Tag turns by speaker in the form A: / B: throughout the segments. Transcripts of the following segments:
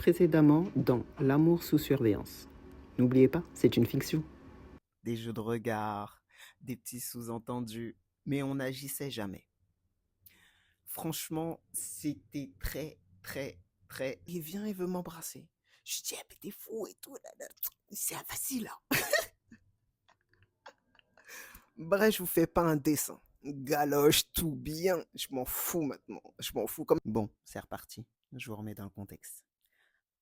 A: précédemment dans L'amour sous surveillance. N'oubliez pas, c'est une fiction.
B: Des jeux de regard, des petits sous-entendus, mais on n'agissait jamais. Franchement, c'était très, très, très. Il vient, il veut m'embrasser. Je dis, eh, mais t'es fou et tout. Là, là. C'est facile, là. Bref, je vous fais pas un dessin. Galoche, tout bien. Je m'en fous maintenant. Je m'en fous comme. Bon, c'est reparti. Je vous remets dans le contexte.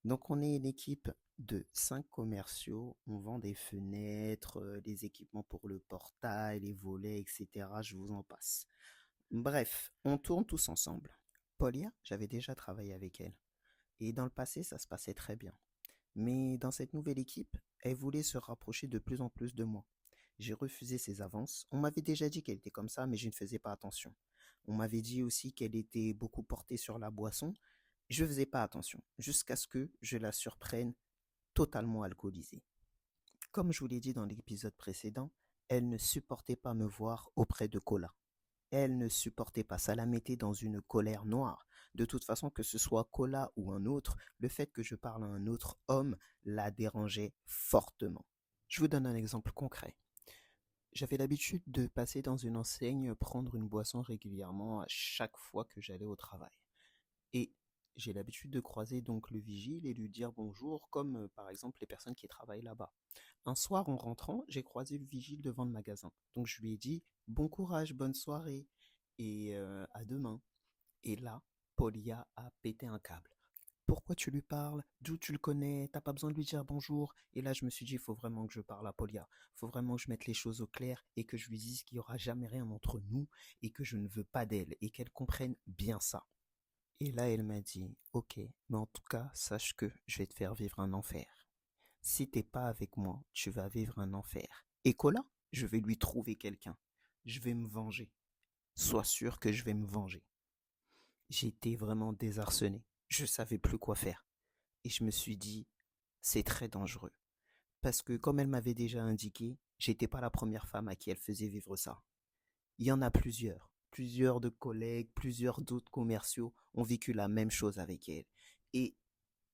B: Donc, on est une équipe de 5 commerciaux. On vend des fenêtres, les équipements pour le portail, les volets, etc. Je vous en passe. Bref, on tourne tous ensemble. Paulia, j'avais déjà travaillé avec elle. Et dans le passé, ça se passait très bien. Mais dans cette nouvelle équipe, elle voulait se rapprocher de plus en plus de moi. J'ai refusé ses avances. On m'avait déjà dit qu'elle était comme ça, mais je ne faisais pas attention. On m'avait dit aussi qu'elle était beaucoup portée sur la boisson. Je ne faisais pas attention, jusqu'à ce que je la surprenne totalement alcoolisée. Comme je vous l'ai dit dans l'épisode précédent, elle ne supportait pas me voir auprès de Cola. Elle ne supportait pas, ça la mettait dans une colère noire. De toute façon, que ce soit Cola ou un autre, le fait que je parle à un autre homme la dérangeait fortement. Je vous donne un exemple concret. J'avais l'habitude de passer dans une enseigne, prendre une boisson régulièrement à chaque fois que j'allais au travail. Et j'ai l'habitude de croiser donc le vigile et lui dire bonjour, comme par exemple les personnes qui travaillent là-bas. Un soir, en rentrant, j'ai croisé le vigile devant le magasin. Donc je lui ai dit bon courage, bonne soirée et à demain. Et là, Paulia a pété un câble. Pourquoi tu lui parles? D'où tu le connais? T'as pas besoin de lui dire bonjour. Et là, je me suis dit, il faut vraiment que je parle à Paulia. Il faut vraiment que je mette les choses au clair et que je lui dise qu'il n'y aura jamais rien entre nous et que je ne veux pas d'elle et qu'elle comprenne bien ça. Et là, elle m'a dit, ok, mais en tout cas, sache que je vais te faire vivre un enfer. Si t'es pas avec moi, tu vas vivre un enfer. Et Cola, je vais lui trouver quelqu'un. Je vais me venger. Sois sûr que je vais me venger. J'étais vraiment désarçonné. Je savais plus quoi faire. Et je me suis dit, c'est très dangereux. Parce que comme elle m'avait déjà indiqué, j'étais pas la première femme à qui elle faisait vivre ça. Il y en a plusieurs. Plusieurs de collègues, plusieurs d'autres commerciaux ont vécu la même chose avec elle. Et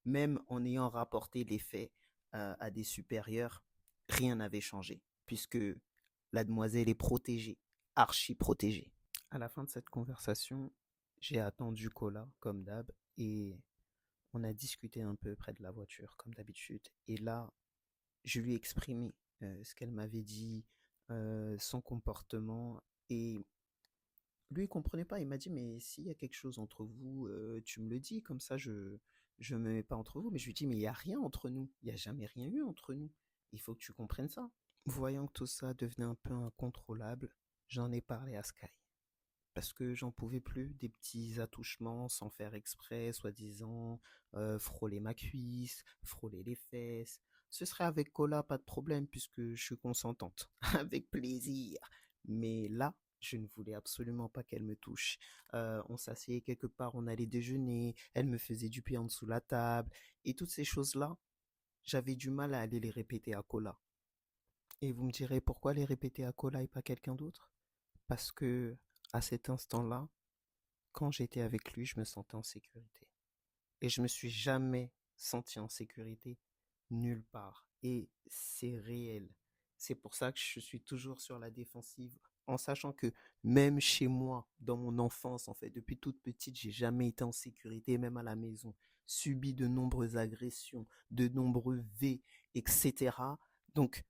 B: même en ayant rapporté les faits à des supérieurs, rien n'avait changé, puisque la demoiselle est protégée, archi protégée. À la fin de cette conversation, j'ai attendu Cola, comme d'hab, et on a discuté un peu près de la voiture, comme d'habitude. Et là, je lui ai exprimé ce qu'elle m'avait dit, son comportement, et lui, il comprenait pas. Il m'a dit, mais s'il y a quelque chose entre vous, tu me le dis, comme ça, je me mets pas entre vous. Mais je lui dis, mais il y a rien entre nous. Il y a jamais rien eu entre nous. Il faut que tu comprennes ça. Voyant que tout ça devenait un peu incontrôlable, j'en ai parlé à Sky. Parce que j'en pouvais plus des petits attouchements sans faire exprès, soi-disant, frôler ma cuisse, frôler les fesses. Ce serait avec Cola, pas de problème, puisque je suis consentante. Avec plaisir. Mais là, je ne voulais absolument pas qu'elle me touche. On s'asseyait quelque part, on allait déjeuner, elle me faisait du pied en dessous la table, et toutes ces choses-là, j'avais du mal à aller les répéter à Cola. Et vous me direz pourquoi les répéter à Cola et pas quelqu'un d'autre? Parce que, à cet instant-là, quand j'étais avec lui, je me sentais en sécurité. Et je me suis jamais senti en sécurité nulle part. Et c'est réel. C'est pour ça que je suis toujours sur la défensive, en sachant que même chez moi, dans mon enfance, en fait, depuis toute petite, j'ai jamais été en sécurité, même à la maison. Subi de nombreuses agressions, de nombreux etc. Donc,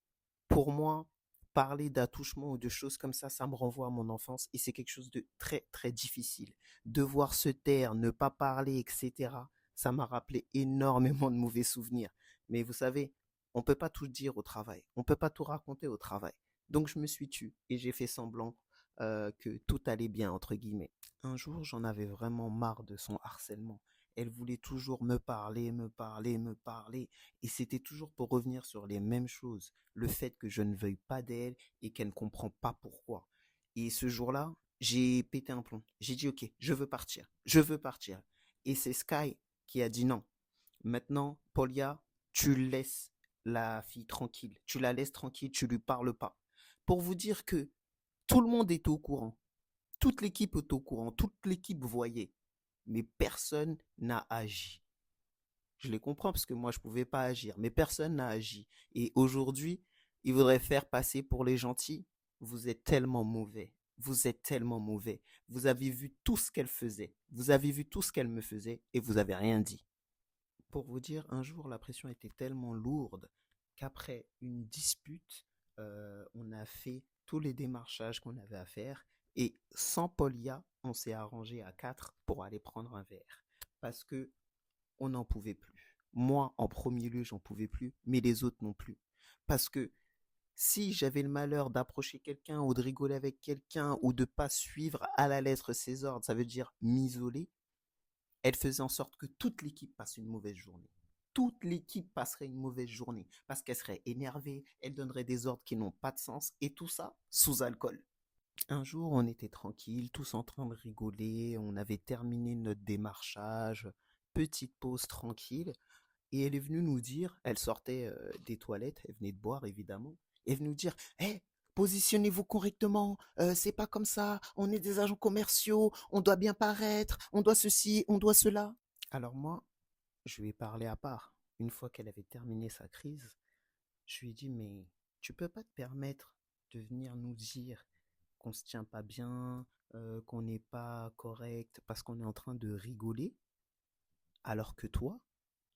B: pour moi, parler d'attouchement ou de choses comme ça me renvoie à mon enfance et c'est quelque chose de très, très difficile. Devoir se taire, ne pas parler, etc., ça m'a rappelé énormément de mauvais souvenirs. Mais vous savez, on ne peut pas tout dire au travail, on ne peut pas tout raconter au travail. Donc je me suis tu et j'ai fait semblant que tout allait bien, entre guillemets. Un jour, j'en avais vraiment marre de son harcèlement. Elle voulait toujours me parler, me parler, me parler. Et c'était toujours pour revenir sur les mêmes choses. Le fait que je ne veuille pas d'elle et qu'elle ne comprend pas pourquoi. Et ce jour-là, j'ai pété un plomb. J'ai dit, OK, je veux partir. Je veux partir. Et c'est Sky qui a dit non. Maintenant, Paulia, tu laisses la fille tranquille. Tu la laisses tranquille, tu lui parles pas. Pour vous dire que tout le monde est au courant. Toute l'équipe est au courant. Toute l'équipe voyait. Mais personne n'a agi. Je les comprends parce que moi, je pouvais pas agir, mais personne n'a agi. Et aujourd'hui, ils voudraient faire passer pour les gentils. Vous êtes tellement mauvais. Vous êtes tellement mauvais. Vous avez vu tout ce qu'elle faisait. Vous avez vu tout ce qu'elle me faisait et vous avez rien dit. Pour vous dire, un jour, la pression était tellement lourde qu'après une dispute, on a fait tous les démarchages qu'on avait à faire et sans Paulia, on s'est arrangé à quatre pour aller prendre un verre parce que on n'en pouvait plus. Moi, en premier lieu, j'en pouvais plus, mais les autres non plus. Parce que si j'avais le malheur d'approcher quelqu'un ou de rigoler avec quelqu'un ou de pas suivre à la lettre ses ordres, ça veut dire m'isoler, elle faisait en sorte que toute l'équipe passe une mauvaise journée. Toute l'équipe passerait une mauvaise journée parce qu'elle serait énervée, elle donnerait des ordres qui n'ont pas de sens et tout ça sous alcool. Un jour, on était tranquille, tous en train de rigoler, on avait terminé notre démarchage, petite pause tranquille, et elle est venue nous dire, elle sortait des toilettes, elle venait de boire évidemment, elle est venue nous dire, hé, positionnez-vous correctement, c'est pas comme ça, on est des agents commerciaux, on doit bien paraître, on doit ceci, on doit cela. Alors moi, je lui ai parlé à part. Une fois qu'elle avait terminé sa crise, je lui ai dit, mais tu peux pas te permettre de venir nous dire qu'on se tient pas bien, qu'on n'est pas correct parce qu'on est en train de rigoler, alors que toi,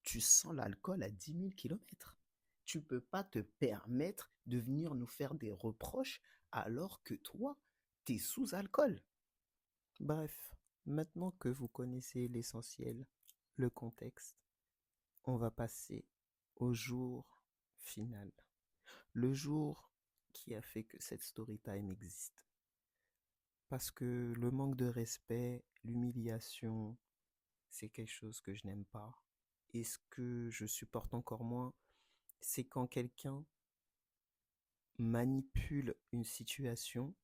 B: tu sens l'alcool à 10 000 kilomètres. Tu peux pas te permettre de venir nous faire des reproches alors que toi, t'es sous alcool. Bref, maintenant que vous connaissez l'essentiel, le contexte, on va passer au jour final. Le jour qui a fait que cette story time existe. Parce que le manque de respect, l'humiliation, c'est quelque chose que je n'aime pas. Et ce que je supporte encore moins, c'est quand quelqu'un manipule une situation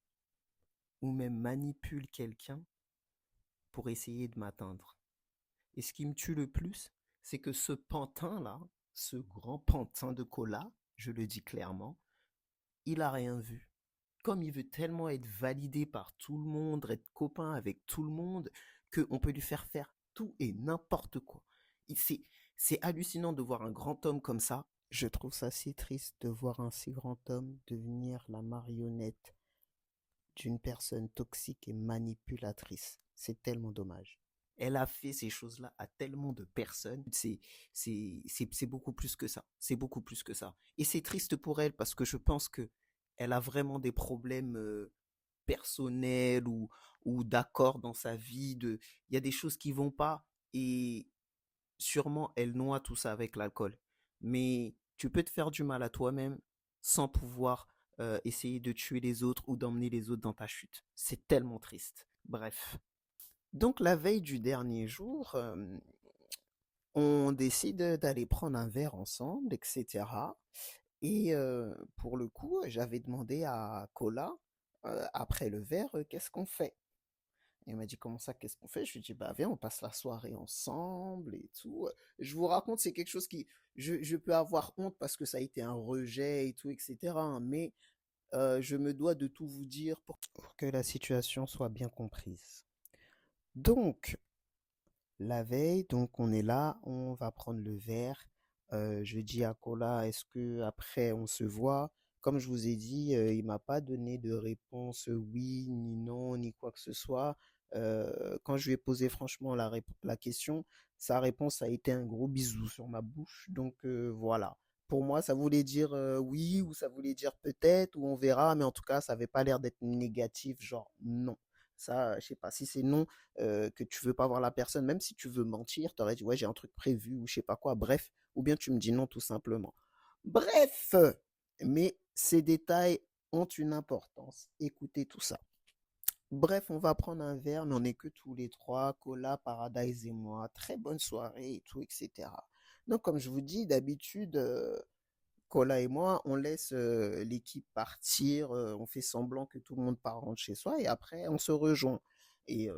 B: ou même manipule quelqu'un pour essayer de m'atteindre. Et ce qui me tue le plus, c'est que ce pantin-là, ce grand pantin de cola, je le dis clairement, il a rien vu. Comme il veut tellement être validé par tout le monde, être copain avec tout le monde, qu'on peut lui faire tout et n'importe quoi. C'est hallucinant de voir un grand homme comme ça. Je trouve ça si triste de voir un si grand homme devenir la marionnette d'une personne toxique et manipulatrice. C'est tellement dommage. Elle a fait ces choses-là à tellement de personnes. C'est beaucoup plus que ça. C'est beaucoup plus que ça. Et c'est triste pour elle parce que je pense que elle a vraiment des problèmes personnels ou d'accords dans sa vie. Il y a des choses qui vont pas et sûrement elle noie tout ça avec l'alcool. Mais tu peux te faire du mal à toi-même sans pouvoir essayer de tuer les autres ou d'emmener les autres dans ta chute. C'est tellement triste. Bref. Donc la veille du dernier jour, on décide d'aller prendre un verre ensemble, etc. Et pour le coup, j'avais demandé à Cola, après le verre, qu'est-ce qu'on fait? Il m'a dit, comment ça, qu'est-ce qu'on fait? Je lui ai dit, bah viens, on passe la soirée ensemble et tout. Je vous raconte, c'est quelque chose qui, je peux avoir honte parce que ça a été un rejet et tout, etc. Hein, mais je me dois de tout vous dire pour que la situation soit bien comprise. Donc, la veille, donc on est là, on va prendre le verre. Je dis à Kola, est-ce que après on se voit? Comme je vous ai dit, il m'a pas donné de réponse oui, ni non, ni quoi que ce soit. Quand je lui ai posé franchement la question, sa réponse a été un gros bisou sur ma bouche. Donc voilà. Pour moi, ça voulait dire oui ou ça voulait dire peut-être ou on verra, mais en tout cas, ça avait pas l'air d'être négatif, genre non. Ça, je sais pas si c'est non que tu veux pas voir la personne, même si tu veux mentir, tu aurais dit ouais j'ai un truc prévu ou je sais pas quoi, bref, ou bien tu me dis non tout simplement. Bref, mais ces détails ont une importance. Écoutez tout ça. Bref, on va prendre un verre, mais on n'est que tous les trois, Cola, Paradise et moi. Très bonne soirée et tout, etc. Donc, comme je vous dis, d'habitude, Cola et moi, on laisse l'équipe partir, on fait semblant que tout le monde part rentre chez soi et après on se rejoint. Et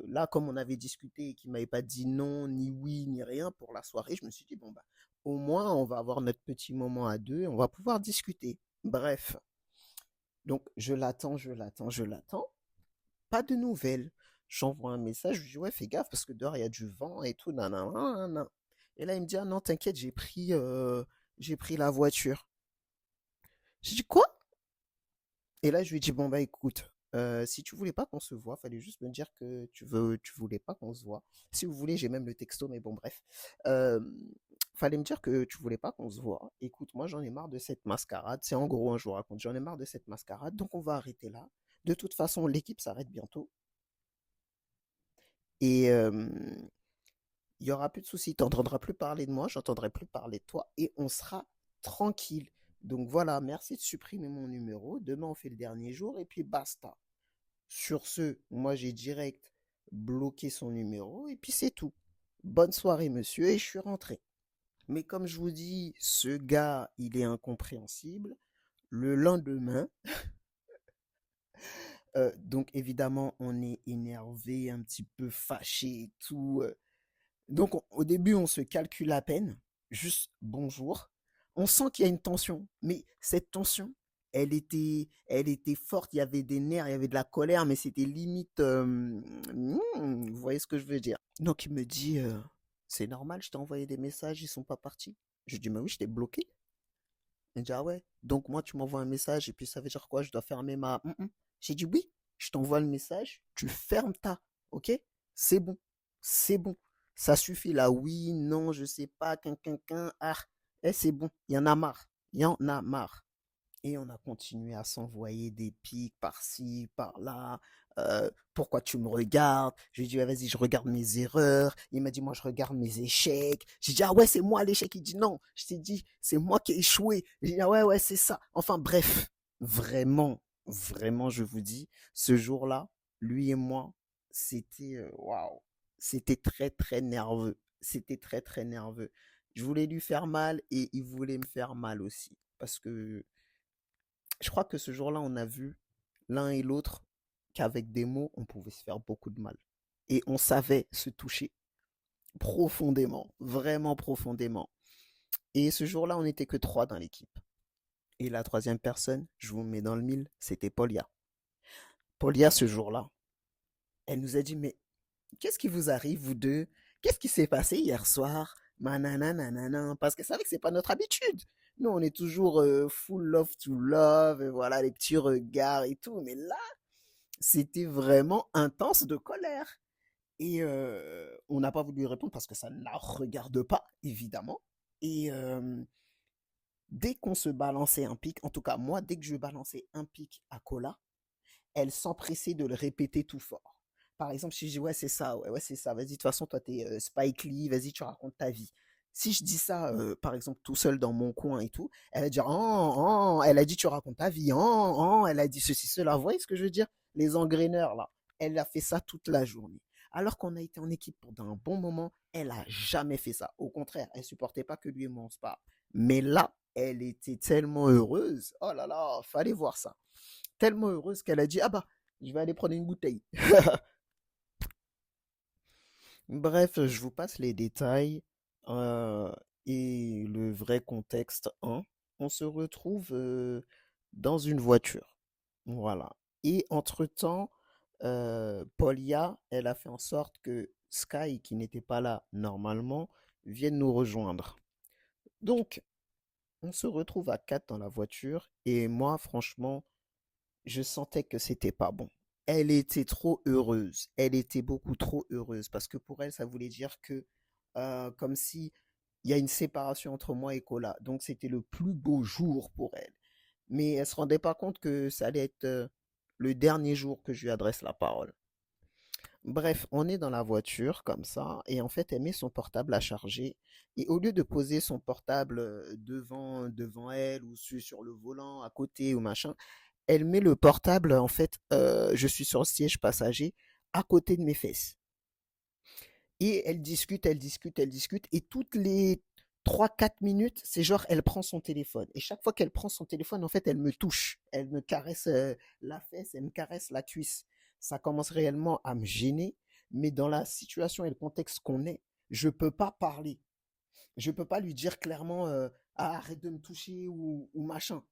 B: là, comme on avait discuté et qu'il m'avait pas dit non, ni oui, ni rien pour la soirée, je me suis dit, bon, bah, au moins, on va avoir notre petit moment à deux, on va pouvoir discuter. Bref, donc je l'attends, je l'attends, je l'attends. Pas de nouvelles. J'envoie un message, je lui dis, ouais, fais gaffe parce que dehors, il y a du vent et tout, nanana, nanana. Et là, il me dit, ah non, t'inquiète, j'ai pris la voiture. J'ai dit, quoi? Et là, je lui ai dit, bon, bah écoute, si tu voulais pas qu'on se voit, fallait juste me dire que tu voulais pas qu'on se voit. Si vous voulez, j'ai même le texto, mais bon, bref. Euh, Fallait me dire que tu voulais pas qu'on se voit. Écoute, moi, j'en ai marre de cette mascarade. C'est en gros, un jour, raconte, j'en ai marre de cette mascarade, donc on va arrêter là. De toute façon, l'équipe s'arrête bientôt. Et il y aura plus de soucis. Tu n'entendras plus parler de moi, j'entendrai plus parler de toi, et on sera tranquille. Donc voilà, merci de supprimer mon numéro. Demain, on fait le dernier jour, et puis basta. Sur ce, moi j'ai direct bloqué son numéro et puis c'est tout. Bonne soirée monsieur et je suis rentré. Mais comme je vous dis, ce gars, il est incompréhensible. Le lendemain, donc évidemment, on est énervé, un petit peu fâché et tout. Donc au début, on se calcule à peine, juste bonjour. On sent qu'il y a une tension, mais cette tension, elle était forte. Il y avait des nerfs, il y avait de la colère, mais c'était limite. Vous voyez ce que je veux dire? Donc il me dit, c'est normal, je t'ai envoyé des messages, ils sont pas partis. Je dis, mais oui, je t'ai bloqué. Il me dit, ah ouais. Donc moi, tu m'envoies un message et puis ça veut dire quoi? Je dois fermer ma. J'ai dit, oui, je t'envoie le message, tu fermes ta. Ok? C'est bon. C'est bon. Ça suffit là. Oui, non, je sais pas. Ah, c'est bon. Il y en a marre. Il y en a marre. Et on a continué à s'envoyer des pics par-ci, par-là. Pourquoi tu me regardes? Je lui ai dit, ouais, vas-y, je regarde mes erreurs. Il m'a dit, moi, je regarde mes échecs. J'ai dit, ah ouais, c'est moi l'échec. Il dit, non, je t'ai dit, c'est moi qui ai échoué. J'ai dit, ah ouais, ouais, c'est ça. Enfin, bref, vraiment, vraiment, je vous dis, ce jour-là, lui et moi, c'était, waouh, c'était très, très nerveux. C'était très, très nerveux. Je voulais lui faire mal et il voulait me faire mal aussi. Parce que je crois que ce jour-là, on a vu l'un et l'autre qu'avec des mots, on pouvait se faire beaucoup de mal. Et on savait se toucher profondément, vraiment profondément. Et ce jour-là, on n'était que trois dans l'équipe. Et la troisième personne, je vous mets dans le mille, c'était Paulia. Paulia, ce jour-là, elle nous a dit, mais qu'est-ce qui vous arrive, vous deux? Qu'est-ce qui s'est passé hier soir? Manana, nanana, parce qu'elle savait que c'est pas notre habitude. Nous, on est toujours full love to love, et voilà, les petits regards et tout. Mais là, c'était vraiment intense de colère. Et on n'a pas voulu lui répondre parce que ça ne la regarde pas, évidemment. Et dès qu'on se balançait un pic, en tout cas moi, dès que je balançais un pic à Cola, elle s'empressait de le répéter tout fort. Par exemple, si je dis ouais, c'est ça, ouais, ouais, c'est ça, vas-y, de toute façon, toi, t'es Spike Lee, vas-y, tu racontes ta vie. Si je dis ça, par exemple, tout seul dans mon coin et tout, elle va dire, oh, oh, elle a dit, tu racontes ta vie, oh, oh, elle a dit ceci, cela. Vous voyez ce que je veux dire? Les engraineurs, là. Elle a fait ça toute la journée. Alors qu'on a été en équipe pendant un bon moment, elle a jamais fait ça. Au contraire, elle supportait pas que lui et moi on se parle. Mais là, elle était tellement heureuse. Oh là là, fallait voir ça. Tellement heureuse qu'elle a dit, ah bah, je vais aller prendre une bouteille. Bref, je vous passe les détails euh, et le vrai contexte, hein. On se retrouve dans une voiture. Voilà. Et entre-temps, Paulia, elle a fait en sorte que Sky, qui n'était pas là normalement, vienne nous rejoindre. Donc, on se retrouve à quatre dans la voiture et moi, franchement, je sentais que c'était pas bon. Elle était trop heureuse. Elle était beaucoup trop heureuse parce que pour elle, ça voulait dire que comme si il y a une séparation entre moi et Cola. Donc c'était le plus beau jour pour elle. Mais elle se rendait pas compte que ça allait être le dernier jour que je lui adresse la parole. Bref, on est dans la voiture comme ça et en fait, elle met son portable à charger et au lieu de poser son portable devant elle ou sur le volant à côté ou machin, elle met le portable, en fait, je suis sur le siège passager, à côté de mes fesses. Et elle discute, elle discute, elle discute. Et toutes les 3 4 minutes, c'est genre, elle prend son téléphone. Et chaque fois qu'elle prend son téléphone, en fait, elle me touche. Elle me caresse la fesse, elle me caresse la cuisse. Ça commence réellement à me gêner. Mais dans la situation et le contexte qu'on est, je peux pas parler. Je peux pas lui dire clairement ah, arrête de me toucher ou machin.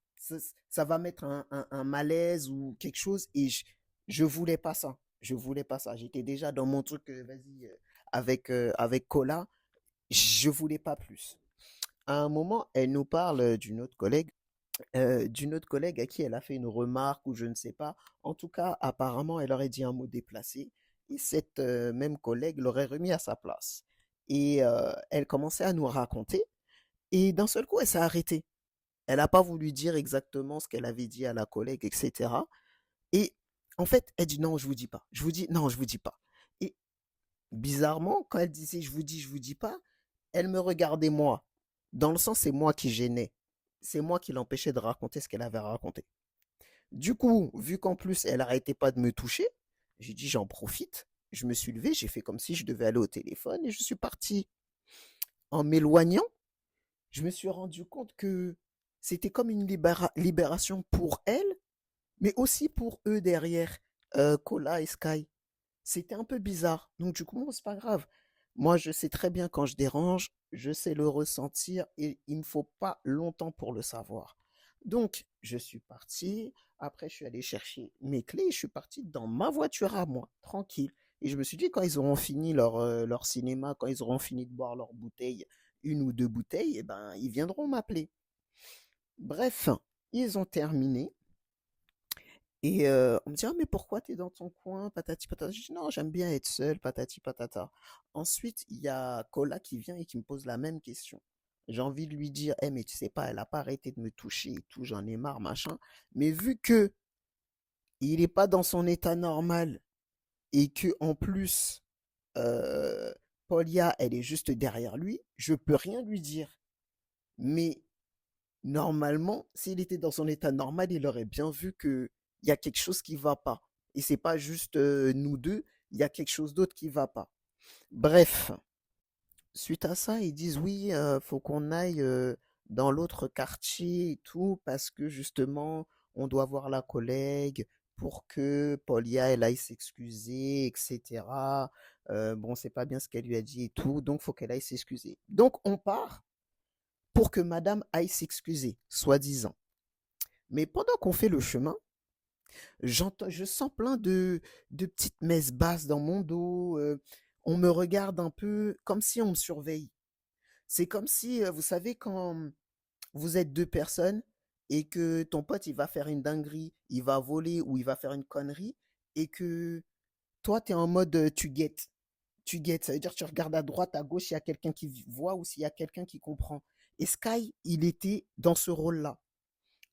B: Ça va mettre un malaise ou quelque chose et je voulais pas ça. Je voulais pas ça. J'étais déjà dans mon truc, vas-y, avec Cola. Je voulais pas plus. À un moment, elle nous parle d'une autre collègue à qui elle a fait une remarque ou je ne sais pas. En tout cas, apparemment, elle aurait dit un mot déplacé et cette même collègue l'aurait remis à sa place. Et elle commençait à nous raconter et d'un seul coup, elle s'est arrêtée. Elle n'a pas voulu dire exactement ce qu'elle avait dit à la collègue, etc. Et en fait, elle dit non, je vous dis pas. Je vous dis non, je vous dis pas. Et bizarrement, quand elle disait je vous dis pas, elle me regardait moi. Dans le sens, c'est moi qui gênais. C'est moi qui l'empêchais de raconter ce qu'elle avait raconté. Du coup, vu qu'en plus, elle arrêtait pas de me toucher, j'ai dit j'en profite. Je me suis levé, j'ai fait comme si je devais aller au téléphone et je suis parti. En m'éloignant, je me suis rendu compte que c'était comme une libération pour elle, mais aussi pour eux derrière, Kola et Sky. C'était un peu bizarre. Donc du coup, bon, c'est pas grave. Moi, je sais très bien quand je dérange, je sais le ressentir et il ne faut pas longtemps pour le savoir. Donc, je suis parti. Après, je suis allé chercher mes clés. Je suis parti dans ma voiture à moi, tranquille. Et je me suis dit, quand ils auront fini leur cinéma, quand ils auront fini de boire leur bouteille, une ou deux bouteilles, eh ben, ils viendront m'appeler. Bref, ils ont terminé. Et on me dit: «Ah mais pourquoi t'es dans ton coin? Patati patata». Je dis: «Non, j'aime bien être seul, patati patata». Ensuite, il y a Kola qui vient et qui me pose la même question. J'ai envie de lui dire: «Eh mais tu sais pas, elle a pas arrêté de me toucher et tout, j'en ai marre, machin». Mais vu que il est pas dans son état normal et que en plus, heu, Paulia, elle est juste derrière lui, je peux rien lui dire. Mais normalement, s'il était dans son état normal, il aurait bien vu que il y a quelque chose qui va pas. Et c'est pas juste nous deux, il y a quelque chose d'autre qui va pas. Bref, suite à ça, ils disent oui, faut qu'on aille dans l'autre quartier et tout, parce que justement, on doit voir la collègue pour que Paulia elle aille s'excuser, etc. Bon, c'est pas bien ce qu'elle lui a dit et tout, donc faut qu'elle aille s'excuser. Donc on part pour que madame aille s'excuser, soi-disant. Mais pendant qu'on fait le chemin, je sens plein de petites messes basses dans mon dos. On me regarde un peu comme si on me surveille. C'est comme si, vous savez, quand vous êtes deux personnes et que ton pote, il va faire une dinguerie, il va voler ou il va faire une connerie et que toi, tu es en mode, tu guettes. Tu guettes, ça veut dire que tu regardes à droite, à gauche, s'il y a quelqu'un qui voit ou s'il y a quelqu'un qui comprend. Et Sky, il était dans ce rôle-là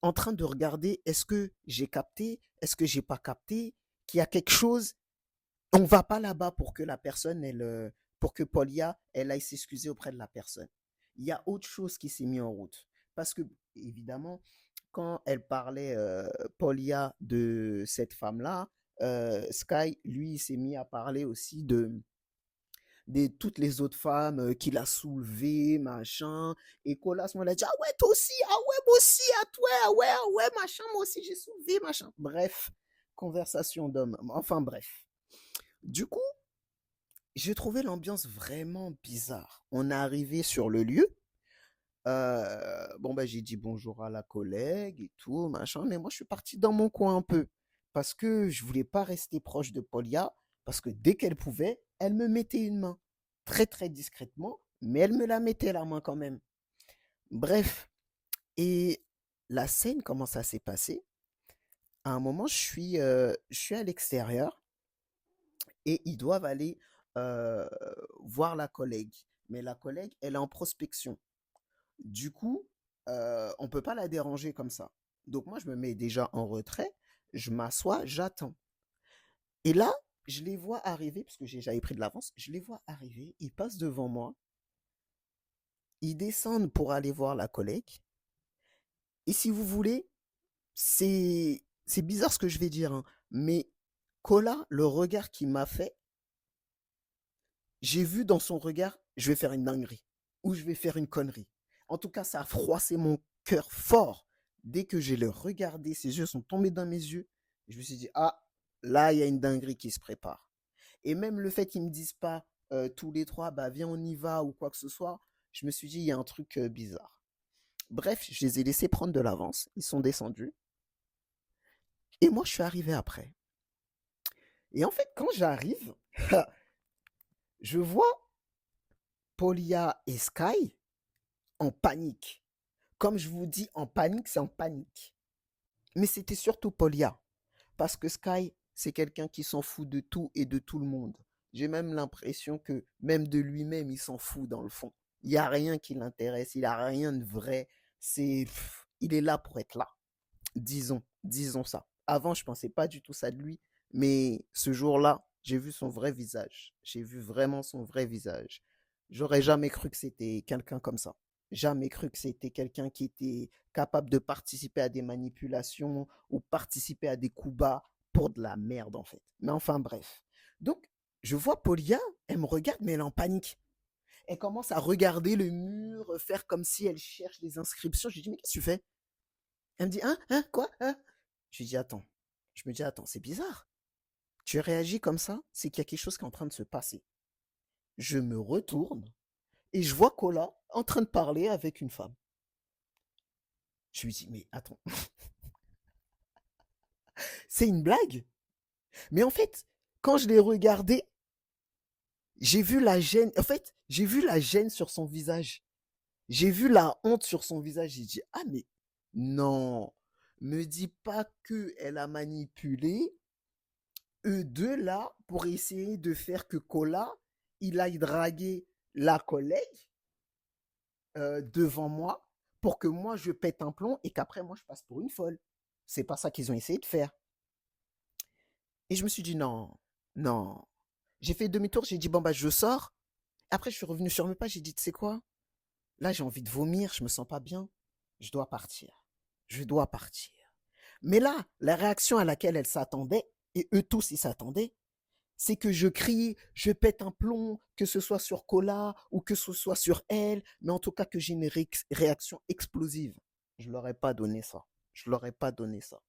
B: en train de regarder est-ce que j'ai capté, est-ce que j'ai pas capté, qu'il y a quelque chose. On va pas là-bas pour que la personne, pour que Paulia, elle aille s'excuser auprès de la personne. Il y a autre chose qui s'est mis en route. Parce que, évidemment, quand elle parlait, Paulia, de cette femme-là, Sky, lui, il s'est mis à parler aussi de toutes les autres femmes qu'il a soulevées, machin. Et Colas, moi, il a dit, ah ouais, toi aussi, ah ouais, moi aussi, à toi, ah ouais, machin, moi aussi, j'ai soulevé, machin. Bref, conversation d'homme. Enfin, bref. Du coup, j'ai trouvé l'ambiance vraiment bizarre. On est arrivé sur le lieu. Bon, bah, j'ai dit bonjour à la collègue et tout, machin. Mais moi, je suis parti dans mon coin un peu. Parce que je voulais pas rester proche de Polia. Parce que dès qu'elle pouvait, elle me mettait une main. Très, très discrètement. Mais elle me la mettait la main quand même. Bref. Et la scène, comment ça s'est passé? À un moment, je suis à l'extérieur et ils doivent aller euh, voir la collègue. Mais la collègue, elle est en prospection. Du coup, on peut pas la déranger comme ça. Donc moi, je me mets déjà en retrait, je m'assois, j'attends. Et là, je les vois arriver, parce que j'avais pris de l'avance, je les vois arriver, ils passent devant moi, ils descendent pour aller voir la collègue. Et si vous voulez, c'est bizarre ce que je vais dire, hein, mais Kola, le regard qu'il m'a fait, j'ai vu dans son regard, je vais faire une dinguerie ou je vais faire une connerie. En tout cas, ça a froissé mon cœur fort. Dès que j'ai le regardé, ses yeux sont tombés dans mes yeux. Je me suis dit, ah, là, il y a une dinguerie qui se prépare. Et même le fait qu'ils me disent pas tous les trois, bah viens, on y va ou quoi que ce soit, je me suis dit, il y a un truc bizarre. Bref, je les ai laissés prendre de l'avance. Ils sont descendus. Et moi, je suis arrivé après. Et en fait, quand j'arrive, je vois Polia et Sky en panique. Comme je vous dis, en panique, c'est en panique. Mais c'était surtout Polia. Parce que Sky, c'est quelqu'un qui s'en fout de tout et de tout le monde. J'ai même l'impression que même de lui-même, il s'en fout dans le fond. Il n'y a rien qui l'intéresse, il n'a rien de vrai. Il est là pour être là. Disons ça. Avant, je pensais pas du tout ça de lui, mais ce jour-là, j'ai vu son vrai visage. J'ai vu vraiment son vrai visage. J'aurais jamais cru que c'était quelqu'un comme ça. Jamais cru que c'était quelqu'un qui était capable de participer à des manipulations ou participer à des coups bas pour de la merde, en fait. Mais enfin, bref. Donc, je vois Polia, elle me regarde, mais elle est en panique. Elle commence à regarder le mur, faire comme si elle cherche des inscriptions. Je lui dis, mais qu'est-ce que tu fais? Elle me dit, hein, quoi, hein? Je lui dis, attends. Je me dis, attends, c'est bizarre. Tu réagis comme ça, c'est qu'il y a quelque chose qui est en train de se passer. Je me retourne et je vois Kola en train de parler avec une femme. Je lui dis, mais attends, c'est une blague? Mais en fait, quand je l'ai regardé, j'ai vu la gêne. En fait, j'ai vu la gêne sur son visage. J'ai vu la honte sur son visage. J'ai dit, ah mais non, me dis pas que elle a manipulé eux deux là pour essayer de faire que Kola, il aille draguer la collègue devant moi pour que moi je pète un plomb et qu'après moi je passe pour une folle. C'est pas ça qu'ils ont essayé de faire. Et je me suis dit non, non. J'ai fait demi-tour, j'ai dit bon bah je sors. Après je suis revenu sur mes pas, j'ai dit tu sais quoi? Là j'ai envie de vomir, je me sens pas bien. Je dois partir. Je dois partir. Mais là, la réaction à laquelle elle s'attendait, et eux tous ils s'attendaient, c'est que je crie, je pète un plomb, que ce soit sur Cola ou que ce soit sur elle, mais en tout cas que j'ai une réaction explosive. Je leur ai pas donné ça. Je leur ai pas donné ça.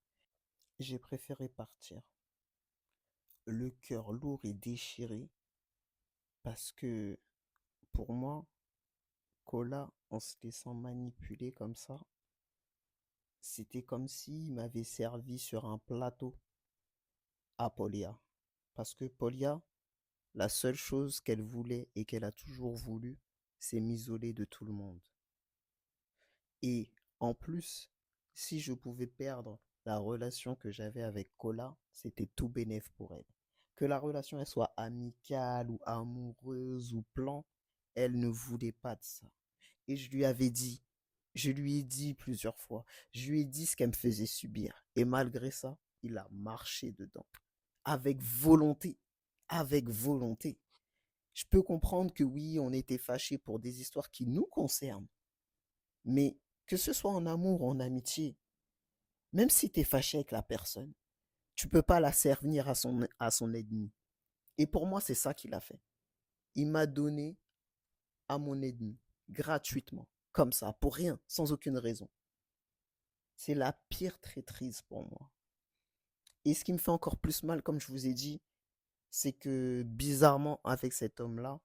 B: J'ai préféré partir. Le cœur lourd et déchiré parce que pour moi, Cola, en se laissant manipuler comme ça, c'était comme s'il m'avait servi sur un plateau à Polia. Parce que Polia, la seule chose qu'elle voulait et qu'elle a toujours voulu, c'est m'isoler de tout le monde. Et en plus, si je pouvais perdre la relation que j'avais avec Cola, c'était tout bénef pour elle. Que la relation elle soit amicale ou amoureuse ou plan, elle ne voulait pas de ça. Et je lui ai dit plusieurs fois, je lui ai dit ce qu'elle me faisait subir. Et malgré ça, il a marché dedans. Avec volonté. Avec volonté. Je peux comprendre que oui, on était fâchés pour des histoires qui nous concernent. Mais que ce soit en amour ou en amitié, même si tu es fâché avec la personne, tu peux pas la servir à son ennemi. Et pour moi, c'est ça qu'il a fait. Il m'a donné à mon ennemi, gratuitement, comme ça, pour rien, sans aucune raison. C'est la pire traîtrise pour moi. Et ce qui me fait encore plus mal, comme je vous ai dit, c'est que bizarrement, avec cet homme-là,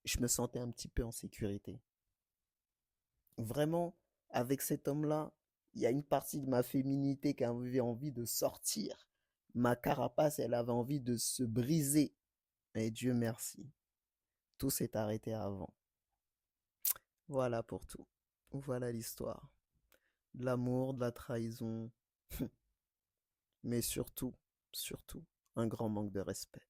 B: je me sentais un petit peu en sécurité. Vraiment, avec cet homme-là, il y a une partie de ma féminité qui avait envie de sortir. Ma carapace, elle avait envie de se briser. Et Dieu merci, tout s'est arrêté avant. Voilà pour tout. Voilà l'histoire. De l'amour, de la trahison, mais surtout, un grand manque de respect.